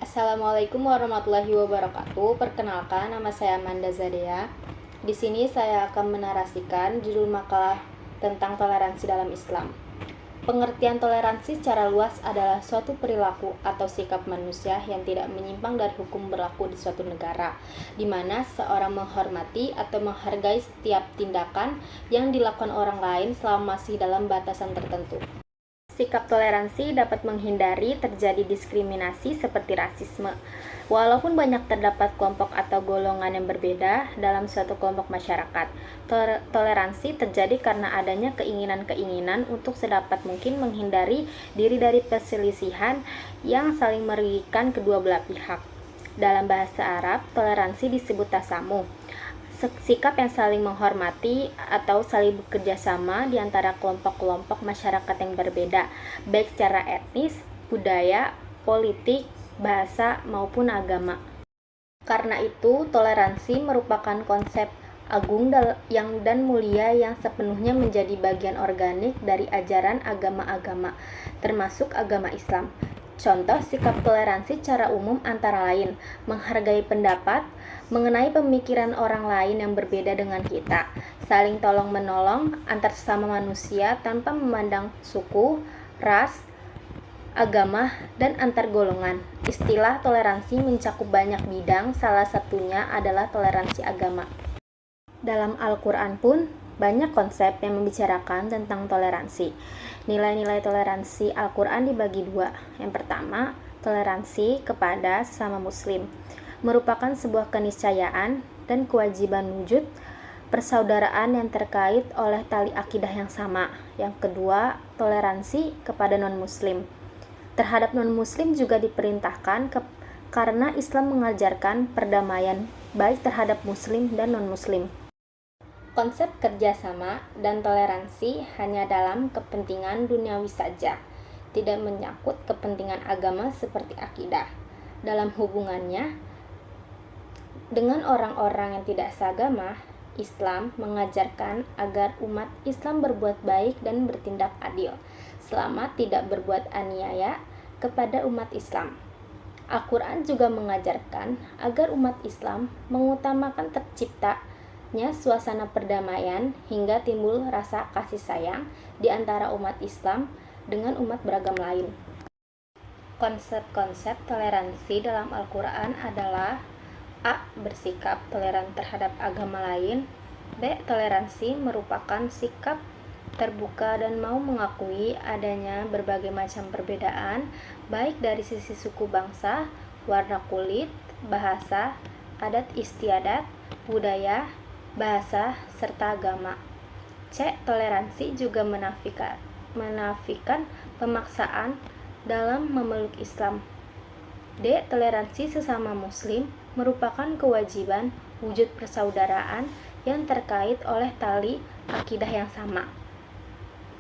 Assalamualaikum warahmatullahi wabarakatuh. Perkenalkan, nama saya Amanda Zadea. Di sini saya akan menarasikan judul makalah tentang toleransi dalam Islam. Pengertian toleransi secara luas adalah suatu perilaku atau sikap manusia yang tidak menyimpang dari hukum berlaku di suatu negara, di mana seorang menghormati atau menghargai setiap tindakan yang dilakukan orang lain selama masih dalam batasan tertentu. Sikap toleransi dapat menghindari terjadi diskriminasi seperti rasisme. Walaupun banyak terdapat kelompok atau golongan yang berbeda dalam suatu kelompok masyarakat, toleransi terjadi karena adanya keinginan-keinginan untuk sedapat mungkin menghindari diri dari perselisihan yang saling merugikan kedua belah pihak. Dalam bahasa Arab, toleransi disebut tasamuh, sikap yang saling menghormati atau saling bekerja sama di antara kelompok-kelompok masyarakat yang berbeda, baik secara etnis, budaya, politik, bahasa, maupun agama. Karena itu, toleransi merupakan konsep agung dan mulia yang sepenuhnya menjadi bagian organik dari ajaran agama-agama, termasuk agama Islam. Contoh sikap toleransi secara umum antara lain, menghargai pendapat, mengenai pemikiran orang lain yang berbeda dengan kita, saling tolong-menolong antar sesama manusia tanpa memandang suku, ras, agama, dan antar golongan. Istilah toleransi mencakup banyak bidang, salah satunya adalah toleransi agama. Dalam Al-Quran pun banyak konsep yang membicarakan tentang toleransi. Nilai-nilai toleransi Al-Quran dibagi dua. Yang pertama, toleransi kepada sesama muslim merupakan sebuah keniscayaan dan kewajiban wujud persaudaraan yang terkait oleh tali akidah yang sama. Yang kedua, toleransi kepada non-muslim. Terhadap non-muslim juga diperintahkan karena Islam mengajarkan perdamaian baik terhadap muslim dan non-muslim. Konsep kerjasama dan toleransi hanya dalam kepentingan duniawi saja, tidak menyangkut kepentingan agama seperti akidah. Dalam hubungannya dengan orang-orang yang tidak seagama, Islam mengajarkan agar umat Islam berbuat baik dan bertindak adil, selama tidak berbuat aniaya kepada umat Islam. Al-Quran juga mengajarkan agar umat Islam mengutamakan terciptanya suasana perdamaian hingga timbul rasa kasih sayang di antara umat Islam dengan umat beragam lain. Konsep-konsep toleransi dalam Al-Quran adalah A. Bersikap toleran terhadap agama lain. B. Toleransi merupakan sikap terbuka dan mau mengakui adanya berbagai macam perbedaan, baik dari sisi suku bangsa, warna kulit, bahasa, adat istiadat, budaya, bahasa, serta agama. C. Toleransi juga menafikan pemaksaan dalam memeluk Islam. D. Toleransi sesama muslim merupakan kewajiban wujud persaudaraan yang terkait oleh tali akidah yang sama.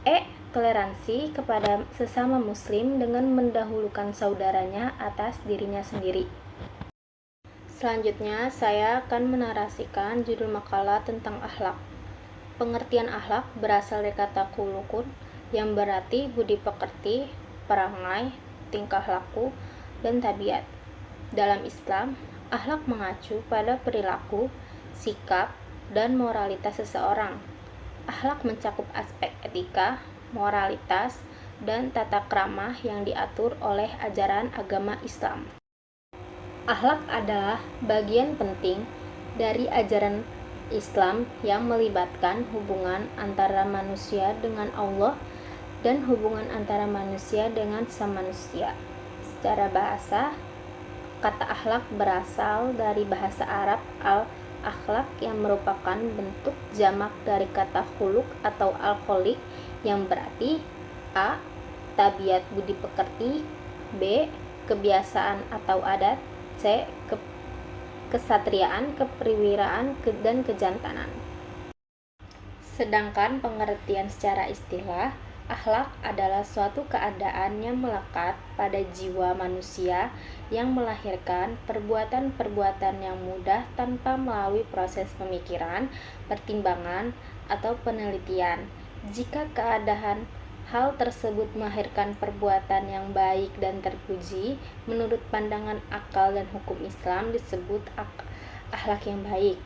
E. Toleransi kepada sesama muslim dengan mendahulukan saudaranya atas dirinya sendiri. Selanjutnya, saya akan menarasikan judul makalah tentang akhlak. Pengertian akhlak berasal dari kata khuluqun yang berarti budi pekerti, perangai, tingkah laku, dan tabiat. Dalam Islam, akhlak mengacu pada perilaku, sikap, dan moralitas seseorang. Akhlak mencakup aspek etika, moralitas, dan tata krama yang diatur oleh ajaran agama Islam. Akhlak adalah bagian penting dari ajaran Islam yang melibatkan hubungan antara manusia dengan Allah dan hubungan antara manusia dengan sesama manusia. Secara bahasa, kata akhlak berasal dari bahasa Arab al-akhlaq yang merupakan bentuk jamak dari kata khuluq atau al-kholiq yang berarti A. Tabiat budi pekerti, B. Kebiasaan atau adat, C. Kesatriaan, keperwiraan, dan kejantanan. Sedangkan pengertian secara istilah, akhlak adalah suatu keadaan yang melekat pada jiwa manusia yang melahirkan perbuatan-perbuatan yang mudah tanpa melalui proses pemikiran, pertimbangan, atau penelitian. Jika keadaan Hal tersebut melahirkan perbuatan yang baik dan terpuji. Menurut pandangan akal dan hukum Islam disebut akhlak yang baik.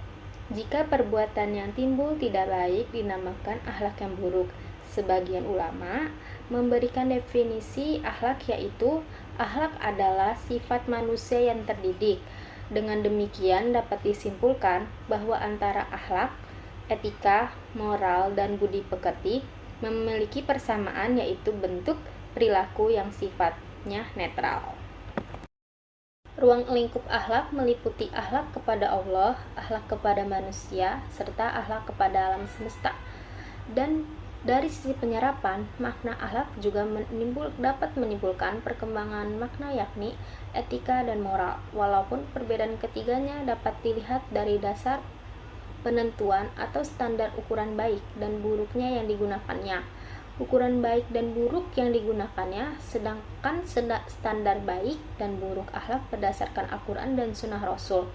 Jika perbuatan yang timbul tidak baik dinamakan akhlak yang buruk. Sebagian ulama memberikan definisi akhlak, yaitu akhlak adalah sifat manusia yang terdidik. Dengan demikian dapat disimpulkan bahwa antara akhlak, etika, moral, dan budi pekerti memiliki persamaan, yaitu bentuk perilaku yang sifatnya netral. Ruang lingkup akhlak meliputi akhlak kepada Allah, akhlak kepada manusia, serta akhlak kepada alam semesta. Dan dari sisi penyerapan, makna akhlak juga dapat menimbulkan perkembangan makna, yakni etika dan moral. Walaupun perbedaan ketiganya dapat dilihat dari dasar penentuan atau standar ukuran baik dan buruknya yang digunakannya. Ukuran baik dan buruk yang digunakannya, sedangkan standar baik dan buruk akhlak berdasarkan Al-Quran dan Sunnah Rasul.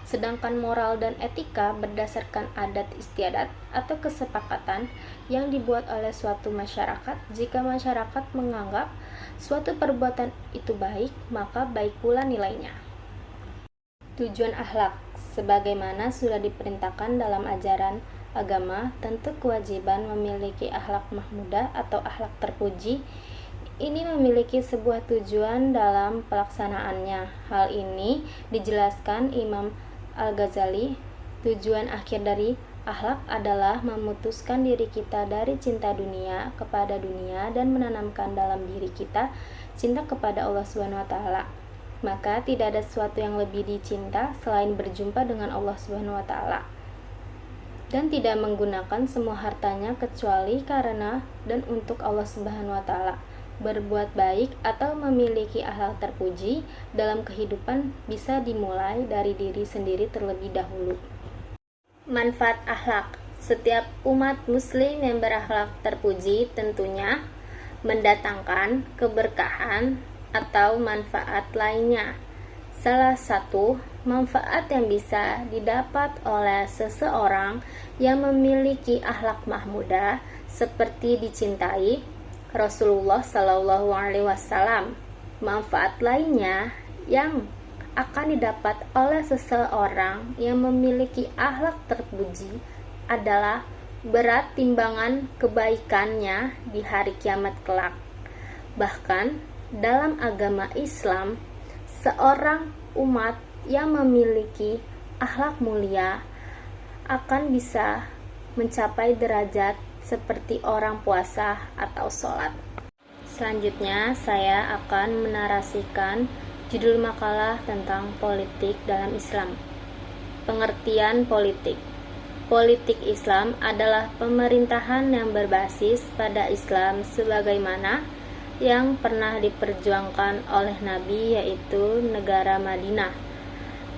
Sedangkan moral dan etika berdasarkan adat istiadat atau kesepakatan yang dibuat oleh suatu masyarakat. Jika masyarakat menganggap suatu perbuatan itu baik, maka baik pula nilainya. Tujuan akhlak, sebagaimana sudah diperintahkan dalam ajaran agama, tentu kewajiban memiliki akhlak mahmudah atau akhlak terpuji. Ini memiliki sebuah tujuan dalam pelaksanaannya. Hal ini dijelaskan Imam Al-Ghazali. Tujuan akhir dari akhlak adalah memutuskan diri kita dari cinta dunia kepada dunia dan menanamkan dalam diri kita cinta kepada Allah SWT. Maka tidak ada sesuatu yang lebih dicinta selain berjumpa dengan Allah SWT, dan tidak menggunakan semua hartanya kecuali karena dan untuk Allah SWT. Berbuat baik atau memiliki akhlak terpuji dalam kehidupan bisa dimulai dari diri sendiri terlebih dahulu. Manfaat akhlak. Setiap umat muslim yang berakhlak terpuji tentunya mendatangkan keberkahan atau manfaat lainnya. Salah satu manfaat yang bisa didapat oleh seseorang yang memiliki akhlak mahmudah seperti dicintai Rasulullah Shallallahu Alaihi Wasallam. Manfaat lainnya yang akan didapat oleh seseorang yang memiliki akhlak terpuji adalah berat timbangan kebaikannya di hari kiamat kelak. Bahkan dalam agama Islam, seorang umat yang memiliki akhlak mulia akan bisa mencapai derajat seperti orang puasa atau sholat. Selanjutnya, saya akan menarasikan judul makalah tentang politik dalam Islam. Pengertian politik. Politik Islam adalah pemerintahan yang berbasis pada Islam sebagaimana yang pernah diperjuangkan oleh Nabi, yaitu negara Madinah.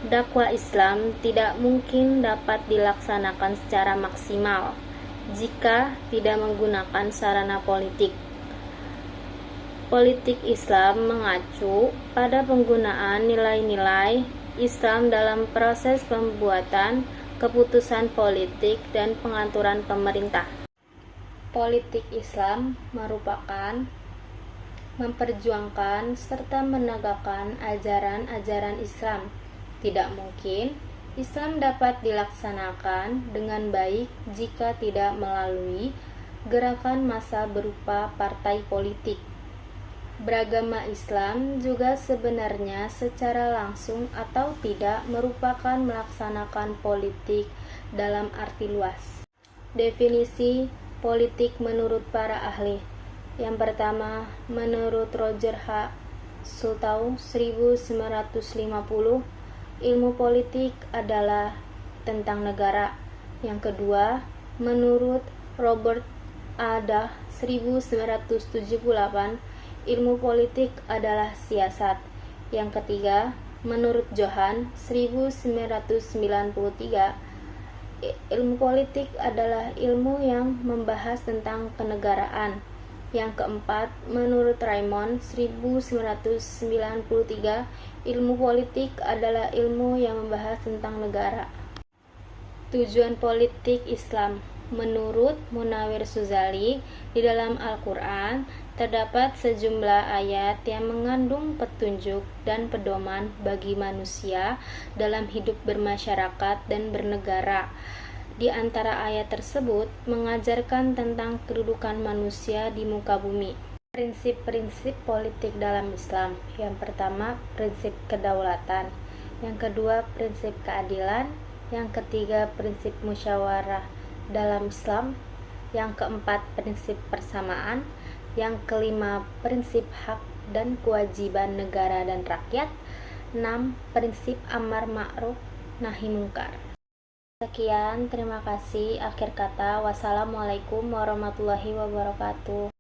Dakwah Islam tidak mungkin dapat dilaksanakan secara maksimal jika tidak menggunakan sarana politik. Politik Islam mengacu pada penggunaan nilai-nilai Islam dalam proses pembuatan keputusan politik dan pengaturan pemerintah. Politik Islam merupakan memperjuangkan serta menegakkan ajaran-ajaran Islam. Tidak mungkin Islam dapat dilaksanakan dengan baik jika tidak melalui gerakan massa berupa partai politik. Beragama Islam juga sebenarnya secara langsung atau tidak merupakan melaksanakan politik dalam arti luas. Definisi politik menurut para ahli. Yang pertama, menurut Roger H. Solow 1950, ilmu politik adalah tentang negara. Yang kedua, menurut Robert A. Dahl 1978, ilmu politik adalah siasat. Yang ketiga, menurut Johan 1993, ilmu politik adalah ilmu yang membahas tentang kenegaraan. Yang keempat, menurut Raymond 1993, ilmu politik adalah ilmu yang membahas tentang negara. Tujuan politik Islam. Menurut Munawir Suzali, di dalam Al-Quran terdapat sejumlah ayat yang mengandung petunjuk dan pedoman bagi manusia dalam hidup bermasyarakat dan bernegara. Di antara ayat tersebut mengajarkan tentang kedudukan manusia di muka bumi. Prinsip-prinsip politik dalam Islam. Yang pertama, prinsip kedaulatan. Yang kedua, prinsip keadilan. Yang ketiga, prinsip musyawarah dalam Islam. Yang keempat, prinsip persamaan. Yang kelima, prinsip hak dan kewajiban negara dan rakyat. 6. Prinsip amar ma'ruf nahi mungkar. Sekian, terima kasih. Akhir kata, wassalamualaikum warahmatullahi wabarakatuh.